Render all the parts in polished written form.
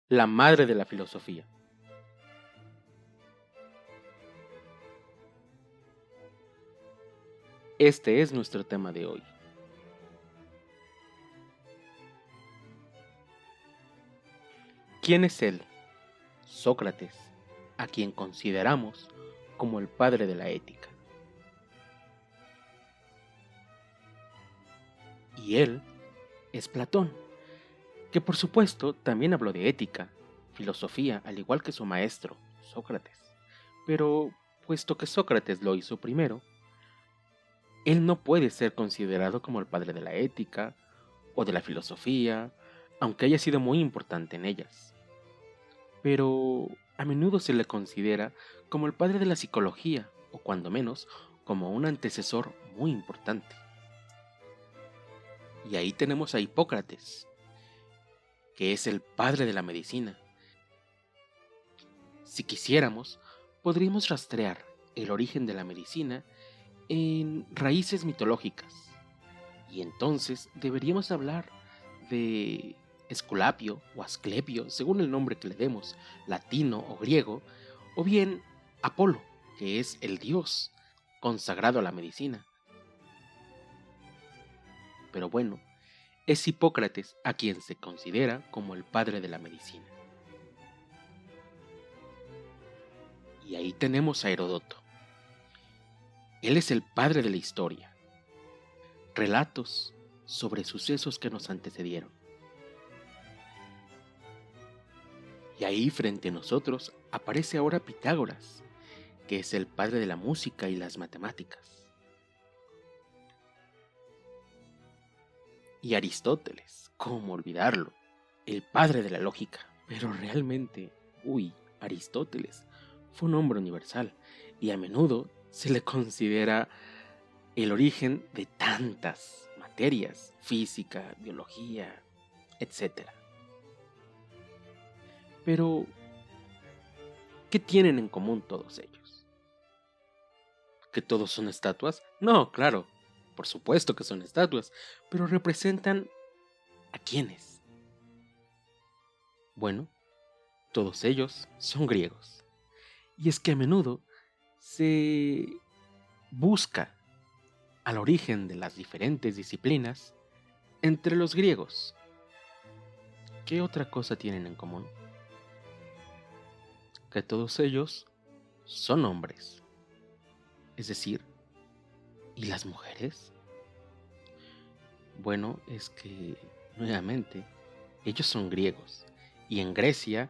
la madre de la filosofía. Este es nuestro tema de hoy. ¿Quién es él? Sócrates, a quien consideramos como el padre de la ética. Y él es Platón, que por supuesto también habló de ética, filosofía, al igual que su maestro, Sócrates. Pero, puesto que Sócrates lo hizo primero, él no puede ser considerado como el padre de la ética o de la filosofía, aunque haya sido muy importante en ellas. Pero a menudo se le considera como el padre de la psicología, o cuando menos, como un antecesor muy importante. Y ahí tenemos a Hipócrates, que es el padre de la medicina. Si quisiéramos, podríamos rastrear el origen de la medicina en raíces mitológicas. Y entonces deberíamos hablar de Esculapio o Asclepio, según el nombre que le demos, latino o griego, o bien Apolo, que es el dios consagrado a la medicina. Pero bueno, es Hipócrates a quien se considera como el padre de la medicina. Y ahí tenemos a Heródoto. Él es el padre de la historia. Relatos sobre sucesos que nos antecedieron. Y ahí frente a nosotros aparece ahora Pitágoras, que es el padre de la música y las matemáticas. Y Aristóteles, ¿cómo olvidarlo? El padre de la lógica. Pero realmente, Aristóteles fue un hombre universal y a menudo se le considera el origen de tantas materias, física, biología, etc. Pero, ¿qué tienen en común todos ellos? ¿Que todos son estatuas? No, claro, por supuesto que son estatuas, pero representan ¿a quiénes? Bueno, todos ellos son griegos. Y es que a menudo se busca al origen de las diferentes disciplinas entre los griegos. ¿Qué otra cosa tienen en común? Que todos ellos son hombres. Es decir, ¿y las mujeres? Bueno, es que, nuevamente, ellos son griegos. Y en Grecia,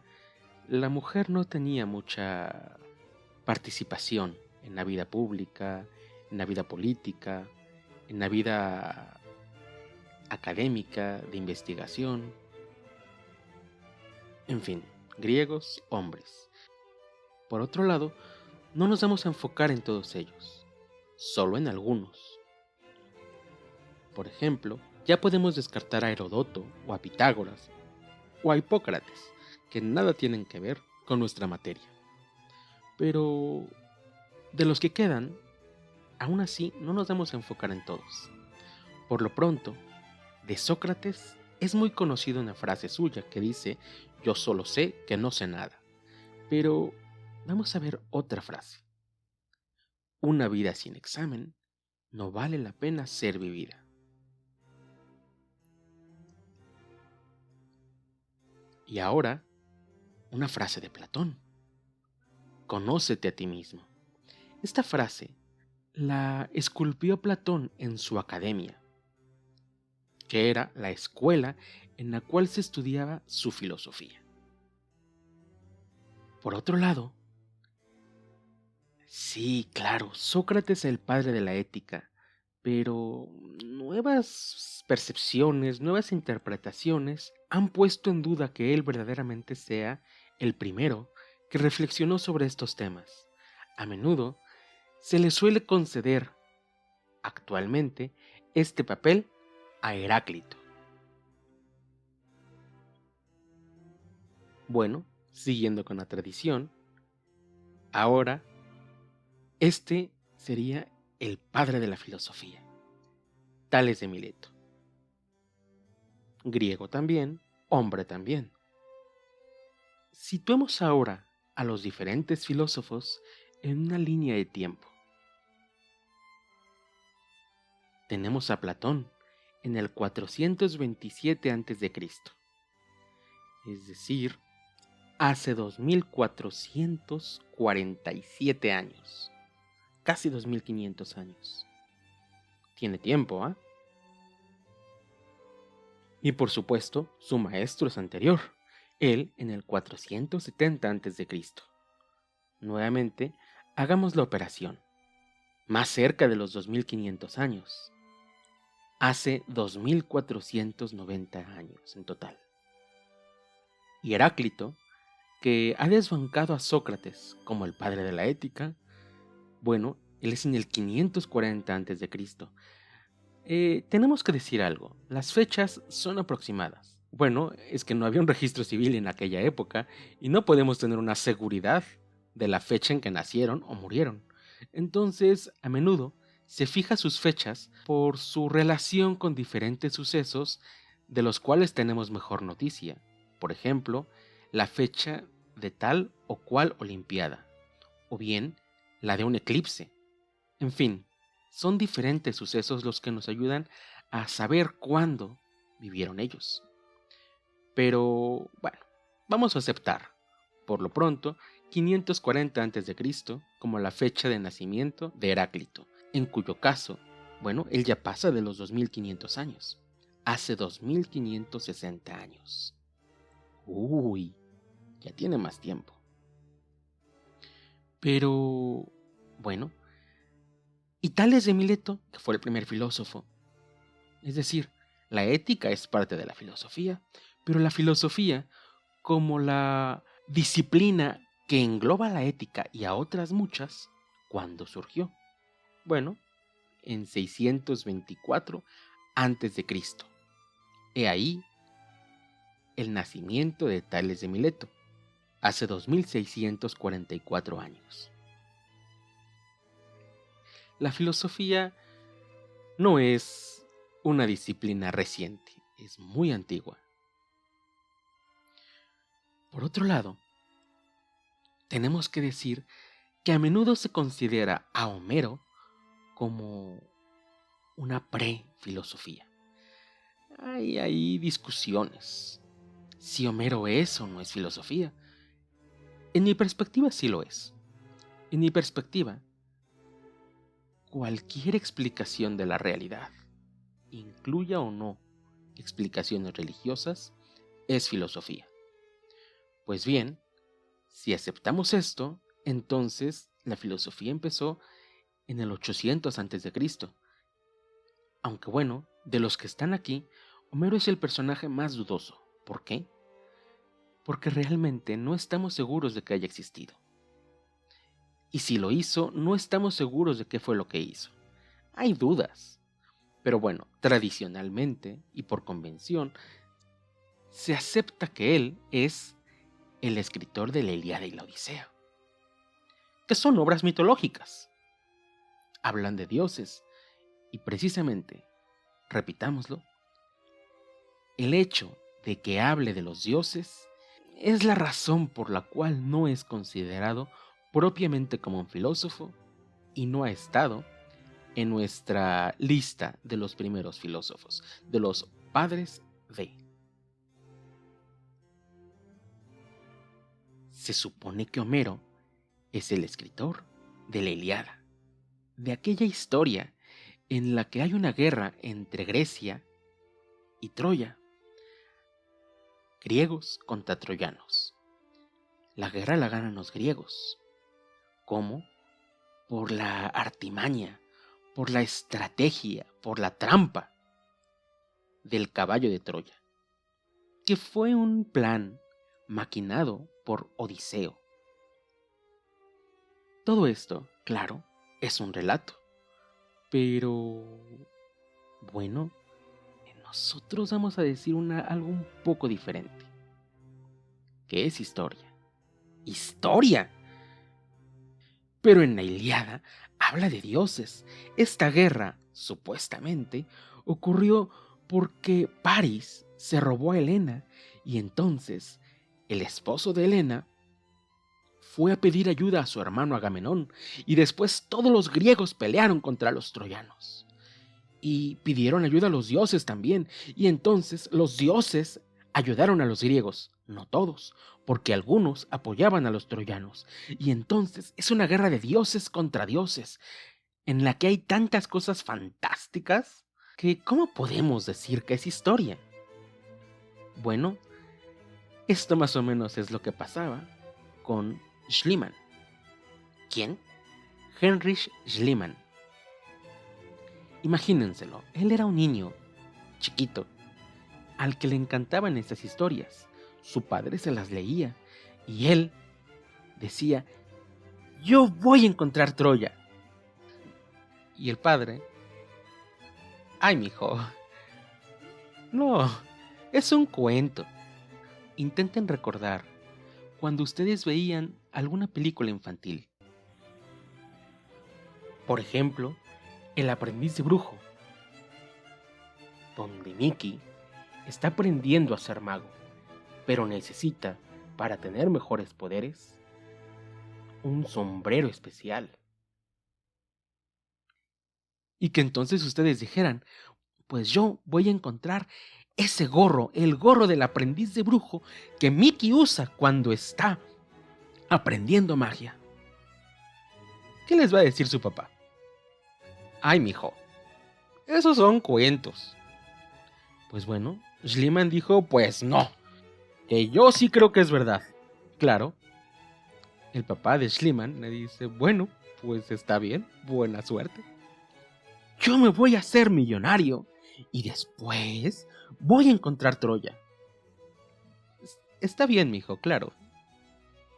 la mujer no tenía mucha participación en la vida pública, en la vida política, en la vida académica, de investigación. En fin, griegos, hombres. Por otro lado, no nos vamos a enfocar en todos ellos, solo en algunos. Por ejemplo, ya podemos descartar a Heródoto o a Pitágoras o a Hipócrates, que nada tienen que ver con nuestra materia. Pero de los que quedan, aún así no nos vamos a enfocar en todos. Por lo pronto, de Sócrates es muy conocida una frase suya que dice: yo solo sé que no sé nada. Pero vamos a ver otra frase. Una vida sin examen no vale la pena ser vivida. Y ahora, una frase de Platón. Conócete a ti mismo. Esta frase la esculpió Platón en su academia, que era la escuela en la cual se estudiaba su filosofía. Por otro lado, sí, claro, Sócrates es el padre de la ética, pero nuevas percepciones, nuevas interpretaciones han puesto en duda que él verdaderamente sea el primero que reflexionó sobre estos temas. A menudo se le suele conceder actualmente este papel a Heráclito. Bueno, siguiendo con la tradición, ahora este sería el padre de la filosofía, Tales de Mileto. Griego también, hombre también. Situemos ahora a los diferentes filósofos en una línea de tiempo. Tenemos a Platón en el 427 a.C., es decir, hace 2447 años, casi 2500 años. Tiene tiempo, ¿ah? Y por supuesto, su maestro es anterior, él en el 470 a.C. Nuevamente, hagamos la operación, más cerca de los 2500 años. Hace 2490 años en total. Y Heráclito, que ha desbancado a Sócrates como el padre de la ética, bueno, él es en el 540 a.C. Tenemos que decir algo, las fechas son aproximadas. Bueno, es que no había un registro civil en aquella época y no podemos tener una seguridad de la fecha en que nacieron o murieron. Entonces, a menudo, se fija sus fechas por su relación con diferentes sucesos de los cuales tenemos mejor noticia. Por ejemplo, la fecha de tal o cual olimpiada, o bien la de un eclipse. En fin, son diferentes sucesos los que nos ayudan a saber cuándo vivieron ellos. Pero, bueno, vamos a aceptar, por lo pronto, 540 a.C. como la fecha de nacimiento de Heráclito, en cuyo caso, bueno, él ya pasa de los 2500 años, hace 2560 años. Uy, ya tiene más tiempo. Pero, bueno, y Tales de Mileto, que fue el primer filósofo, es decir, la ética es parte de la filosofía, pero la filosofía, como la disciplina que engloba la ética y a otras muchas, ¿cuándo surgió? Bueno, en 624 a.C. He ahí el nacimiento de Tales de Mileto, hace 2644 años. La filosofía no es una disciplina reciente, es muy antigua. Por otro lado, tenemos que decir que a menudo se considera a Homero como una pre-filosofía. Hay ahí discusiones, si Homero es o no es filosofía. En mi perspectiva sí lo es. En mi perspectiva, cualquier explicación de la realidad, incluya o no explicaciones religiosas, es filosofía. Pues bien, si aceptamos esto, entonces la filosofía empezó en el 800 a.C. Aunque bueno, de los que están aquí, Homero es el personaje más dudoso. ¿Por qué? Porque realmente no estamos seguros de que haya existido. Y si lo hizo, no estamos seguros de qué fue lo que hizo. Hay dudas. Pero bueno, tradicionalmente y por convención, se acepta que él es el escritor de la Ilíada y la Odisea, que son obras mitológicas. Hablan de dioses y precisamente, repitámoslo, el hecho de que hable de los dioses es la razón por la cual no es considerado propiamente como un filósofo y no ha estado en nuestra lista de los primeros filósofos, de los padres de. Se supone que Homero es el escritor de la Ilíada, de aquella historia en la que hay una guerra entre Grecia y Troya, griegos contra troyanos. La guerra la ganan los griegos. ¿Cómo? Por la artimaña, por la estrategia, por la trampa del caballo de Troya, que fue un plan maquinado por Odiseo. Todo esto, claro, es un relato, pero bueno, nosotros vamos a decir algo un poco diferente. ¿Qué es historia? ¡Historia! Pero en la Ilíada habla de dioses. Esta guerra, supuestamente, ocurrió porque París se robó a Helena y entonces el esposo de Helena, fue a pedir ayuda a su hermano Agamenón, y después todos los griegos pelearon contra los troyanos. Y pidieron ayuda a los dioses también, y entonces los dioses ayudaron a los griegos, no todos, porque algunos apoyaban a los troyanos. Y entonces es una guerra de dioses contra dioses, en la que hay tantas cosas fantásticas que ¿cómo podemos decir que es historia? Bueno, esto más o menos es lo que pasaba con Schliemann. ¿Quién? Heinrich Schliemann. Imagínenselo, él era un niño chiquito al que le encantaban estas historias. Su padre se las leía y él decía: yo voy a encontrar Troya. Y el padre: ay, mijo, no, es un cuento. Intenten recordar cuando ustedes veían alguna película infantil. Por ejemplo, El aprendiz de brujo, donde Mickey está aprendiendo a ser mago, pero necesita, para tener mejores poderes, un sombrero especial. Y que entonces ustedes dijeran: pues yo voy a encontrar ese gorro, el gorro del aprendiz de brujo que Mickey usa cuando está aprendiendo magia. ¿Qué les va a decir su papá? Ay, mijo, esos son cuentos. Pues bueno, Schliemann dijo: pues no, que yo sí creo que es verdad. Claro, el papá de Schliemann le dice: bueno, pues está bien, buena suerte. Yo me voy a hacer millonario y después voy a encontrar Troya. Está bien, mijo, claro.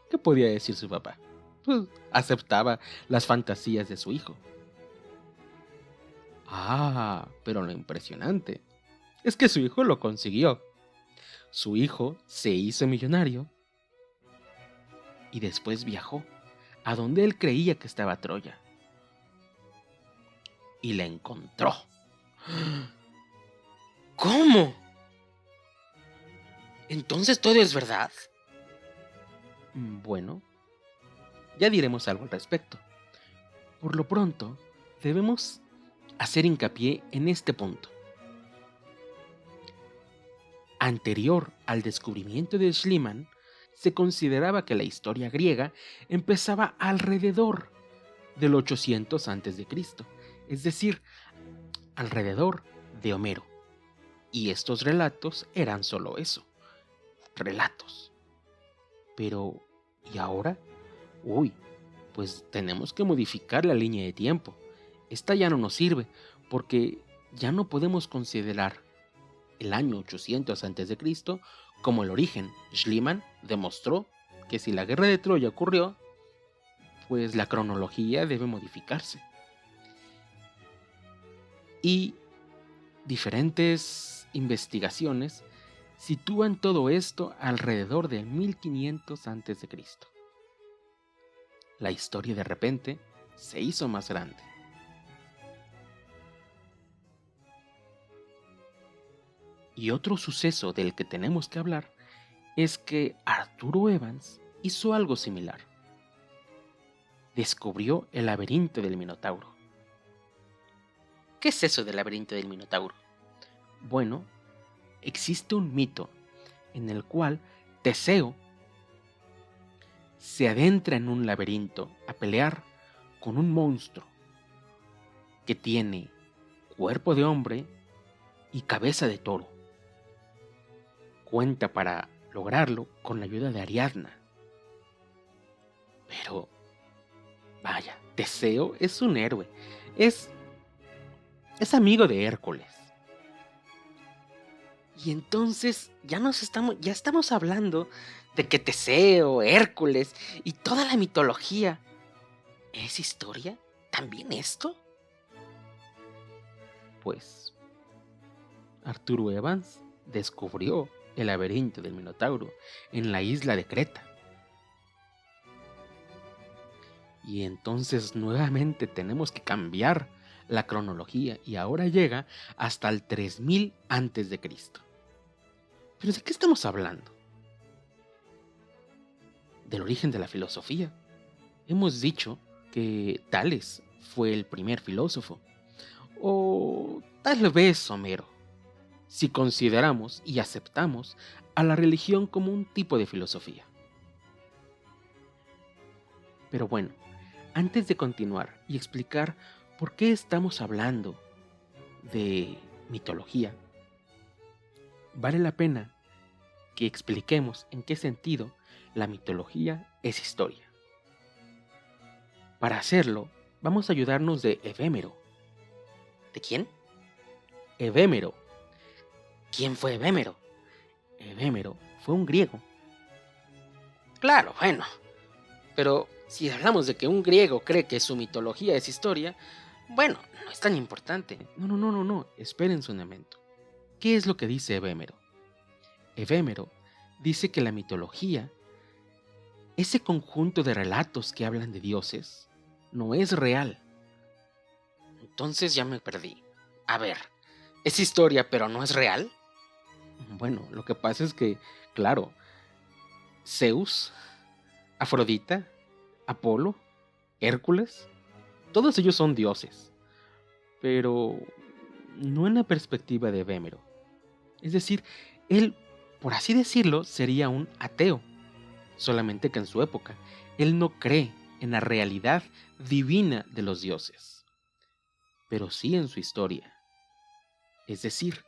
¿Qué podía decir su papá? Pues aceptaba las fantasías de su hijo. Ah, pero lo impresionante es que su hijo lo consiguió. Su hijo se hizo millonario y después viajó a donde él creía que estaba Troya. Y la encontró. ¿Cómo? ¿Entonces todo es verdad? Bueno, ya diremos algo al respecto. Por lo pronto, debemos hacer hincapié en este punto. Anterior al descubrimiento de Schliemann, se consideraba que la historia griega empezaba alrededor del 800 a.C., es decir, alrededor de Homero. Y estos relatos eran solo eso, relatos. Pero, ¿y ahora? Uy, pues tenemos que modificar la línea de tiempo. Esta ya no nos sirve, porque ya no podemos considerar el año 800 a.C. como el origen. Schliemann demostró que si la guerra de Troya ocurrió, pues la cronología debe modificarse. Y diferentes investigaciones sitúan todo esto alrededor del 1500 a.C. La historia de repente se hizo más grande. Y otro suceso del que tenemos que hablar es que Arturo Evans hizo algo similar. Descubrió el laberinto del Minotauro. ¿Qué es eso del laberinto del Minotauro? Bueno, existe un mito en el cual Teseo se adentra en un laberinto a pelear con un monstruo que tiene cuerpo de hombre y cabeza de toro. Cuenta para lograrlo con la ayuda de Ariadna. Pero, vaya, Teseo es un héroe. Es amigo de Hércules. Y entonces ya estamos hablando de que Teseo, Hércules y toda la mitología ¿es historia? ¿También esto? Pues Arturo Evans descubrió el laberinto del Minotauro en la isla de Creta. Y entonces nuevamente tenemos que cambiar la cronología y ahora llega hasta el 3000 a.C. ¿Pero de qué estamos hablando? del origen de la filosofía. Hemos dicho que Tales fue el primer filósofo, o tal vez Homero, si consideramos y aceptamos a la religión como un tipo de filosofía. Pero bueno, antes de continuar y explicar por qué estamos hablando de mitología, vale la pena que expliquemos en qué sentido la mitología es historia. Para hacerlo, vamos a ayudarnos de Evhémero. ¿De quién? Evhémero. ¿Quién fue Evhémero? Evhémero fue un griego. Claro, bueno. Pero si hablamos de que un griego cree que su mitología es historia, bueno, no es tan importante. No. Espérense un momento. ¿Qué es lo que dice Evhémero? Evhémero dice que la mitología, ese conjunto de relatos que hablan de dioses, no es real. Entonces ya me perdí. A ver, ¿es historia pero no es real? Bueno, lo que pasa es que, claro, Zeus, Afrodita, Apolo, Hércules, todos ellos son dioses, pero no en la perspectiva de Evhémero. Es decir, él, por así decirlo, sería un ateo, solamente que en su época él no cree en la realidad divina de los dioses, pero sí en su historia. Es decir,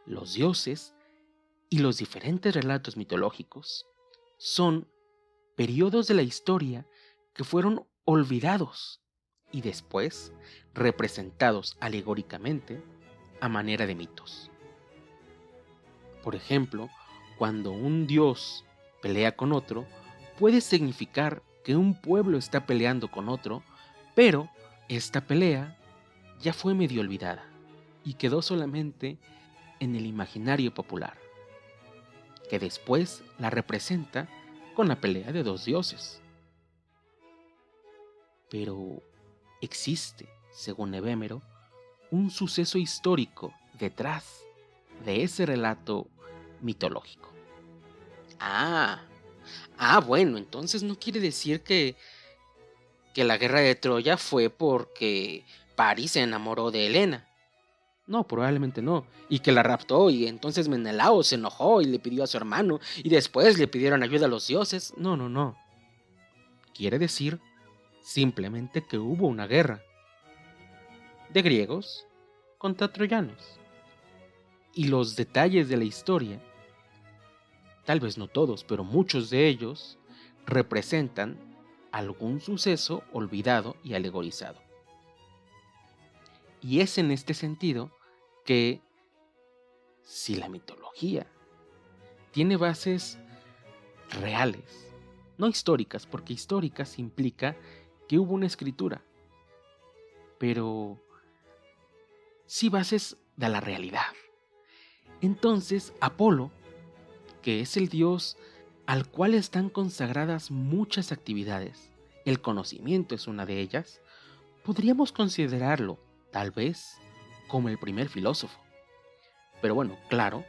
los dioses y los diferentes relatos mitológicos son periodos de la historia que fueron olvidados y después representados alegóricamente a manera de mitos. Por ejemplo, cuando un dios pelea con otro, puede significar que un pueblo está peleando con otro, pero esta pelea ya fue medio olvidada y quedó solamente en el imaginario popular, que después la representa con la pelea de dos dioses. Pero existe, según Evhémero, un suceso histórico detrás de ese relato mitológico. Bueno, entonces no quiere decir que la guerra de Troya fue porque París se enamoró de Helena. No, probablemente no. Y que la raptó y entonces Menelao se enojó y le pidió a su hermano y después le pidieron ayuda a los dioses. No. Quiere decir simplemente que hubo una guerra de griegos contra troyanos. Y los detalles de la historia, tal vez no todos, pero muchos de ellos, representan algún suceso olvidado y alegorizado. Y es en este sentido que, si la mitología tiene bases reales, no históricas, porque históricas implica que hubo una escritura, pero sí bases de la realidad. Entonces, Apolo, que es el dios al cual están consagradas muchas actividades, el conocimiento es una de ellas, podríamos considerarlo, tal vez, como el primer filósofo. Pero bueno, claro,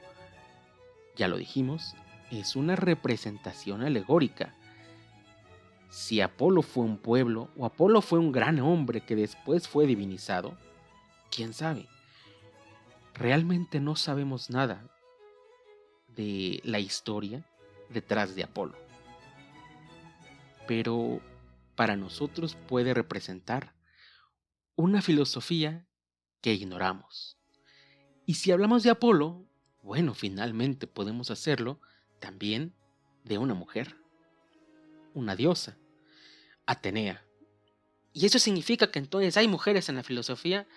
ya lo dijimos, es una representación alegórica. Si Apolo fue un pueblo o Apolo fue un gran hombre que después fue divinizado, quién sabe. Realmente no sabemos nada de la historia detrás de Apolo. Pero para nosotros puede representar una filosofía que ignoramos. Y si hablamos de Apolo, bueno, finalmente podemos hacerlo también de una mujer, una diosa, Atenea. ¿Y eso significa que entonces hay mujeres en la filosofía?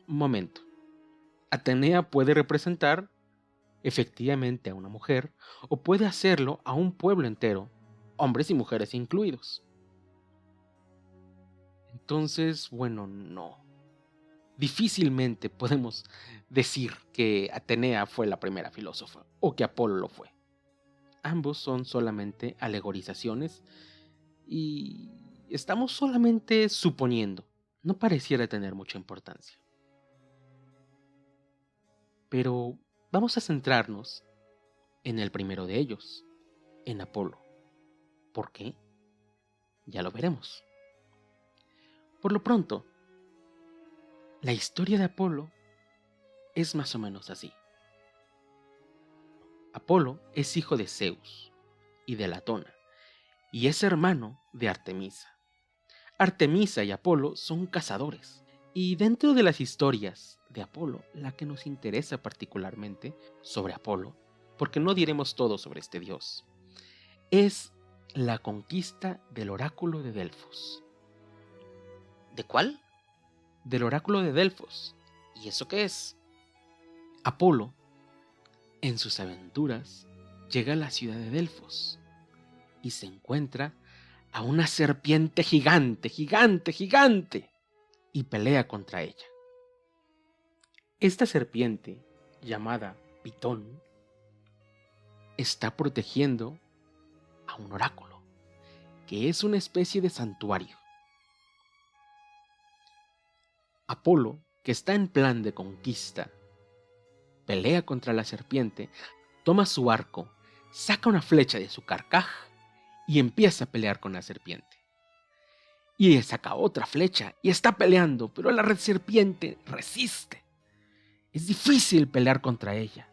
Un momento. Atenea puede representar efectivamente a una mujer o puede hacerlo a un pueblo entero, hombres y mujeres incluidos. Entonces, bueno, no. Difícilmente podemos decir que Atenea fue la primera filósofa o que Apolo lo fue. Ambos son solamente alegorizaciones y estamos solamente suponiendo. No pareciera tener mucha importancia. Pero vamos a centrarnos en el primero de ellos, en Apolo. ¿Por qué? Ya lo veremos. Por lo pronto, la historia de Apolo es más o menos así. Apolo es hijo de Zeus y de Latona, y es hermano de Artemisa. Artemisa y Apolo son cazadores, y dentro de las historias de Apolo, la que nos interesa particularmente sobre Apolo, porque no diremos todo sobre este dios, es la conquista del oráculo de Delfos. ¿De cuál? Del oráculo de Delfos. ¿Y eso qué es? Apolo, en sus aventuras, llega a la ciudad de Delfos y se encuentra a una serpiente gigante, y pelea contra ella. Esta serpiente, llamada Pitón, está protegiendo a un oráculo, que es una especie de santuario. Apolo, que está en plan de conquista, pelea contra la serpiente, toma su arco, saca una flecha de su carcaj y empieza a pelear con la serpiente. Y saca otra flecha y está peleando, pero la serpiente resiste. Es difícil pelear contra ella.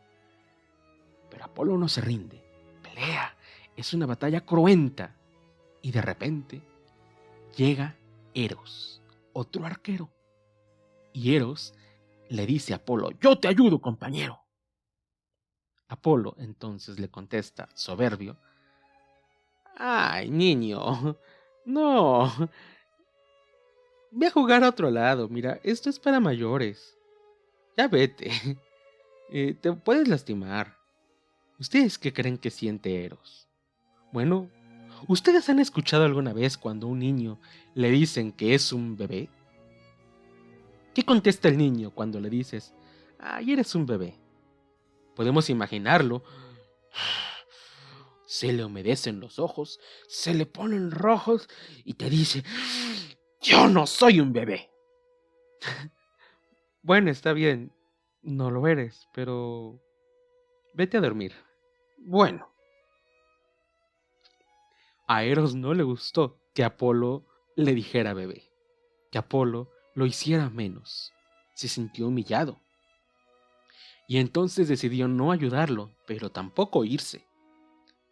Pero Apolo no se rinde, pelea, es una batalla cruenta. Y de repente llega Eros, otro arquero. Y Eros le dice a Apolo: «Yo te ayudo, compañero». Apolo entonces le contesta, soberbio: «Ay, niño, no. Ve a jugar a otro lado, mira, esto es para mayores. Ya vete. Te puedes lastimar. ¿Ustedes qué creen que siente Eros? Bueno, ¿ustedes han escuchado alguna vez cuando a un niño le dicen que es un bebé? ¿Qué contesta el niño cuando le dices: ay, eres un bebé? Podemos imaginarlo. Se le humedecen los ojos, se le ponen rojos y te dice: yo no soy un bebé. Bueno, está bien, no lo eres, pero vete a dormir. Bueno, a Eros no le gustó que Apolo le dijera bebé, que Apolo lo hiciera menos. Se sintió humillado. Y entonces decidió no ayudarlo, pero tampoco irse.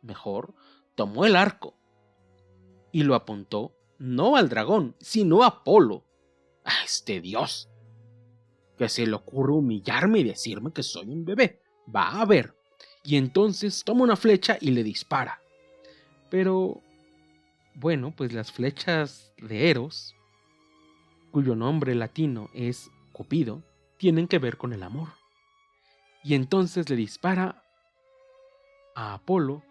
Mejor tomó el arco y lo apuntó no al dragón, sino a Apolo. ¡A este dios! Que se le ocurre humillarme y decirme que soy un bebé. Va a ver. Y entonces toma una flecha y le dispara. Pero, bueno, pues las flechas de Eros, cuyo nombre latino es Cupido, tienen que ver con el amor. Y entonces le dispara a Apolo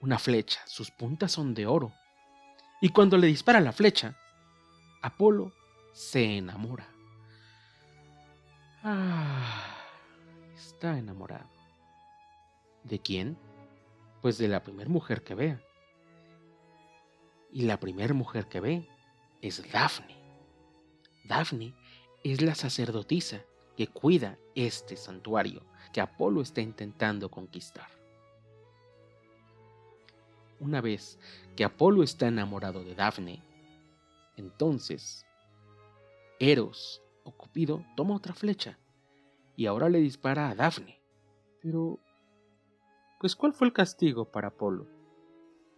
una flecha. Sus puntas son de oro. Y cuando le dispara la flecha, Apolo se enamora. Está enamorado. ¿De quién? Pues de la primera mujer que vea. Y la primera mujer que ve es Dafne. Dafne es la sacerdotisa que cuida este santuario que Apolo está intentando conquistar. Una vez que Apolo está enamorado de Dafne, entonces Eros o Cupido toma otra flecha y ahora le dispara a Dafne. Pero, pues, ¿cuál fue el castigo para Apolo?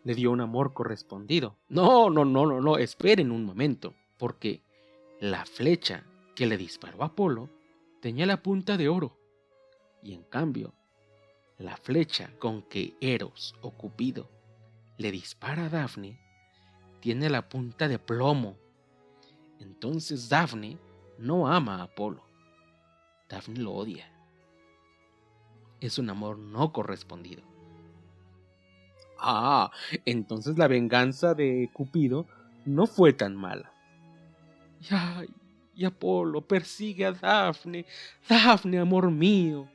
¿Le dio un amor correspondido? No, esperen un momento, porque la flecha que le disparó a Apolo tenía la punta de oro, y en cambio, la flecha con que Eros o Cupido le dispara a Dafne tiene la punta de plomo. Entonces Dafne no ama a Apolo. Dafne lo odia. Es un amor no correspondido. Entonces la venganza de Cupido no fue tan mala. Y Apolo persigue a Dafne. Dafne, amor mío.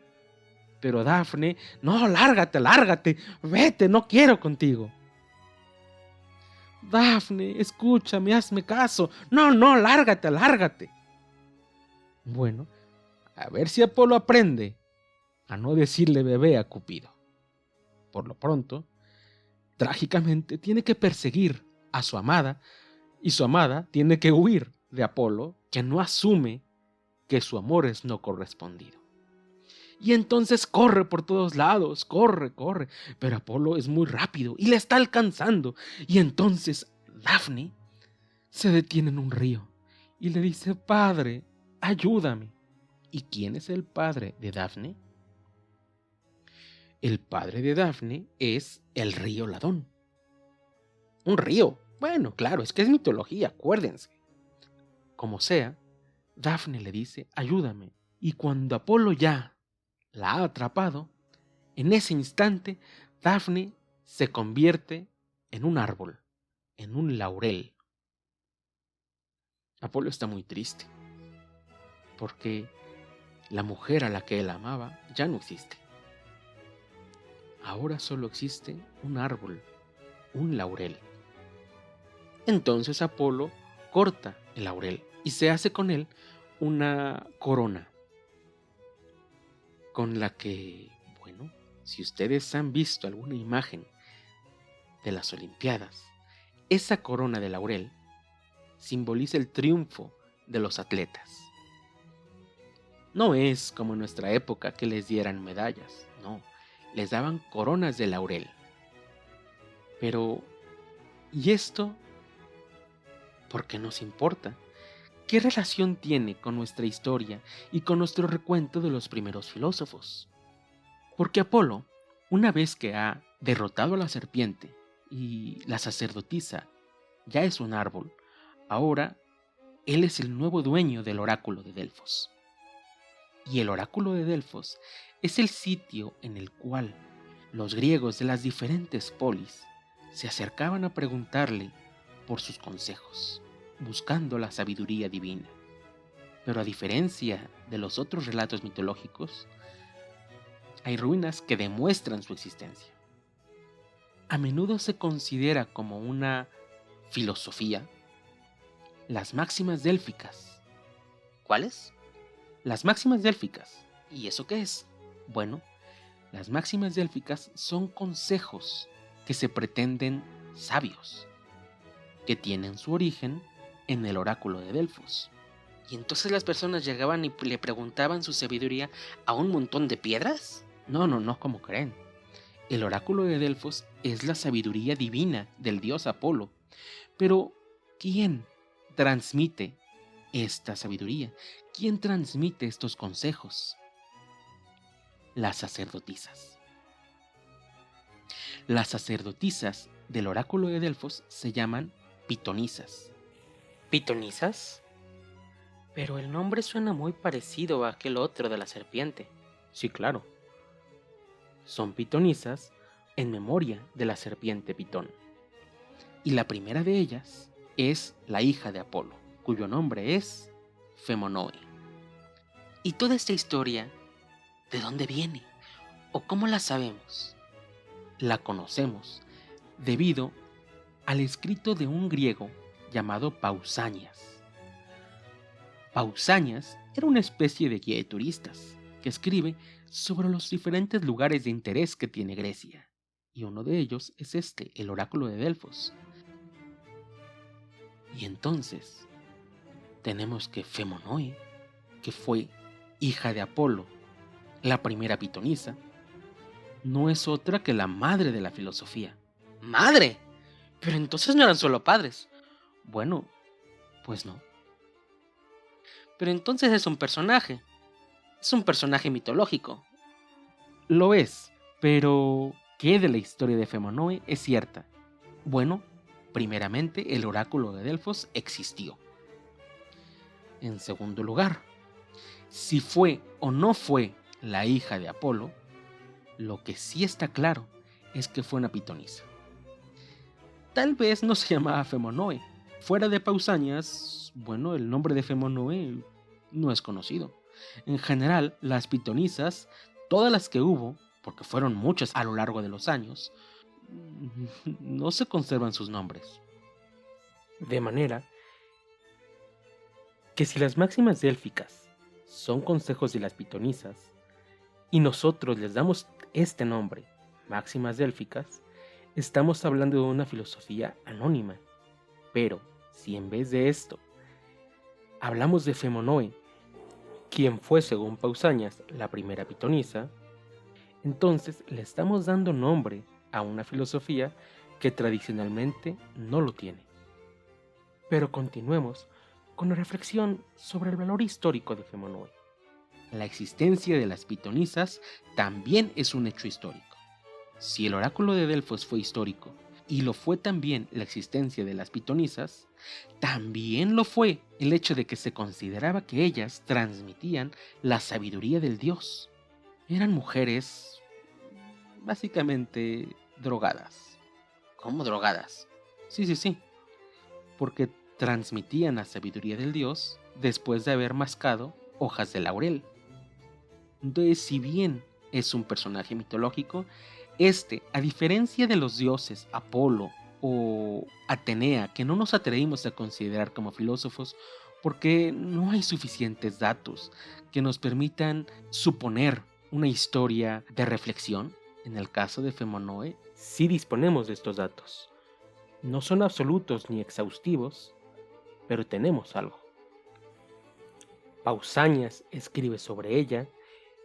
Pero Dafne: no, lárgate, vete, no quiero contigo. Dafne, escúchame, hazme caso. No, lárgate. Bueno, a ver si Apolo aprende a no decirle bebé a Cupido. Por lo pronto, trágicamente tiene que perseguir a su amada y su amada tiene que huir de Apolo, que no asume que su amor es no correspondido. Y entonces corre por todos lados, corre, pero Apolo es muy rápido y le está alcanzando. Y entonces Dafne se detiene en un río y le dice: padre, ayúdame. ¿Y quién es el padre de Dafne? El padre de Dafne es el río Ladón. Un río. Bueno, claro, es que es mitología, acuérdense. Como sea, Dafne le dice: ayúdame. Y cuando Apolo ya la ha atrapado, en ese instante Dafne se convierte en un árbol, en un laurel. Apolo está muy triste, porque la mujer a la que él amaba ya no existe. Ahora solo existe un árbol, un laurel. Entonces Apolo corta el laurel y se hace con él una corona, con la que, bueno, si ustedes han visto alguna imagen de las Olimpiadas, esa corona de laurel simboliza el triunfo de los atletas. No es como en nuestra época que les dieran medallas, no, les daban coronas de laurel. Pero, ¿y esto por qué nos importa? ¿Qué relación tiene con nuestra historia y con nuestro recuento de los primeros filósofos? Porque Apolo, una vez que ha derrotado a la serpiente y la sacerdotisa ya es un árbol, ahora él es el nuevo dueño del oráculo de Delfos. Y el oráculo de Delfos es el sitio en el cual los griegos de las diferentes polis se acercaban a preguntarle por sus consejos, buscando la sabiduría divina. Pero a diferencia de los otros relatos mitológicos, hay ruinas que demuestran su existencia. A menudo se considera como una filosofía las máximas délficas. ¿Cuáles? Las máximas délficas. ¿Y eso qué es? Bueno, las máximas délficas son consejos que se pretenden sabios, que tienen su origen en el oráculo de Delfos. ¿Y entonces las personas llegaban y le preguntaban su sabiduría a un montón de piedras? No, como creen. El oráculo de Delfos es la sabiduría divina del dios Apolo. Pero, ¿quién transmite esta sabiduría? ¿Quién transmite estos consejos? Las sacerdotisas. Las sacerdotisas del oráculo de Delfos se llaman pitonisas. ¿Pitonisas? Pero el nombre suena muy parecido a aquel otro de la serpiente. Sí, claro. Son pitonisas en memoria de la serpiente Pitón. Y la primera de ellas es la hija de Apolo, cuyo nombre es Femonoe. ¿Y toda esta historia, de dónde viene? ¿O cómo la sabemos? La conocemos debido al escrito de un griego llamado Pausanias. Pausanias era una especie de guía de turistas que escribe sobre los diferentes lugares de interés que tiene Grecia, y uno de ellos es el oráculo de Delfos. Y entonces tenemos que Femonoe, que fue hija de Apolo, la primera pitonisa, no es otra que la madre de la filosofía. ¡Madre! Pero entonces no eran solo padres. Bueno, pues no. Pero entonces es un personaje. Es un personaje mitológico. Lo es, pero ¿qué de la historia de Femonoe es cierta? Bueno, primeramente el oráculo de Delfos existió. En segundo lugar, si fue o no fue la hija de Apolo, lo que sí está claro es que fue una pitonisa. Tal vez no se llamaba Femonoe. Fuera de Pausanias, bueno, el nombre de Femonoe no es conocido. En general, las pitonisas, todas las que hubo, porque fueron muchas a lo largo de los años, no se conservan sus nombres. De manera que si las máximas délficas son consejos de las pitonisas, y nosotros les damos este nombre, máximas délficas, Estamos hablando de una filosofía anónima, pero si en vez de esto hablamos de Femonoe, quien fue según Pausanias la primera pitonisa, entonces le estamos dando nombre a una filosofía que tradicionalmente no lo tiene. Pero continuemos con la reflexión sobre el valor histórico de Femonoe. La existencia de las pitonisas también es un hecho histórico. Si el oráculo de Delfos fue histórico y lo fue también la existencia de las pitonisas, también lo fue el hecho de que se consideraba que ellas transmitían la sabiduría del dios. Eran mujeres básicamente drogadas. ¿Cómo drogadas? Sí, porque transmitían la sabiduría del dios después de haber mascado hojas de laurel. Entonces, si bien es un personaje mitológico, a diferencia de los dioses Apolo o Atenea, que no nos atrevimos a considerar como filósofos porque no hay suficientes datos que nos permitan suponer una historia de reflexión, en el caso de Femonoe, sí disponemos de estos datos. No son absolutos ni exhaustivos, pero tenemos algo. Pausanias escribe sobre ella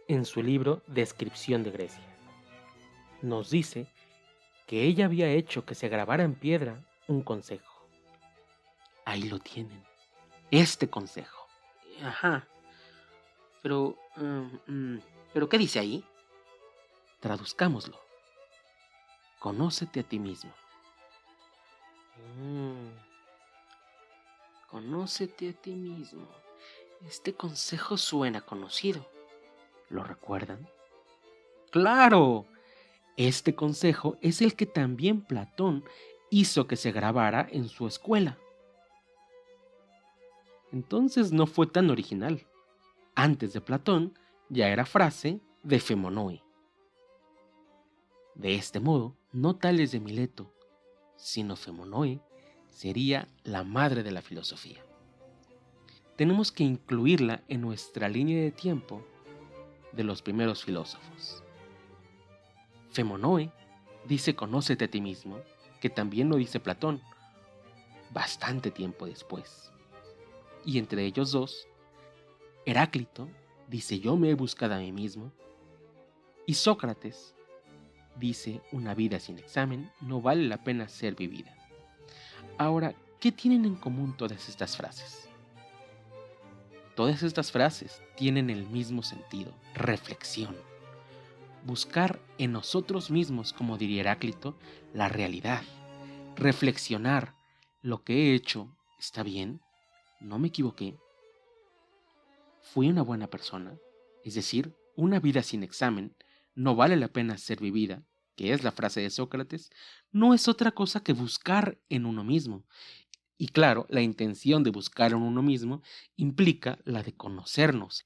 en su libro Descripción de Grecia. Nos dice que ella había hecho que se grabara en piedra un consejo. Ahí lo tienen, este consejo. Ajá. Pero, ¿pero qué dice ahí? Traduzcámoslo. Conócete a ti mismo. Conócete a ti mismo. Este consejo suena conocido. ¿Lo recuerdan? ¡Claro! Este consejo es el que también Platón hizo que se grabara en su escuela. Entonces no fue tan original. Antes de Platón ya era frase de Femonoe. De este modo, no Tales de Mileto, sino Femonoe sería la madre de la filosofía. Tenemos que incluirla en nuestra línea de tiempo de los primeros filósofos. Femonoe dice conócete a ti mismo, que también lo dice Platón, bastante tiempo después. Y entre ellos dos, Heráclito dice yo me he buscado a mí mismo, y Sócrates dice una vida sin examen no vale la pena ser vivida. Ahora, ¿qué tienen en común todas estas frases? Todas estas frases tienen el mismo sentido, reflexión. Buscar en nosotros mismos, como diría Heráclito, la realidad. Reflexionar, lo que he hecho está bien, no me equivoqué, fui una buena persona, es decir, una vida sin examen no vale la pena ser vivida, que es la frase de Sócrates, no es otra cosa que buscar en uno mismo. Y claro, la intención de buscar en uno mismo implica la de conocernos,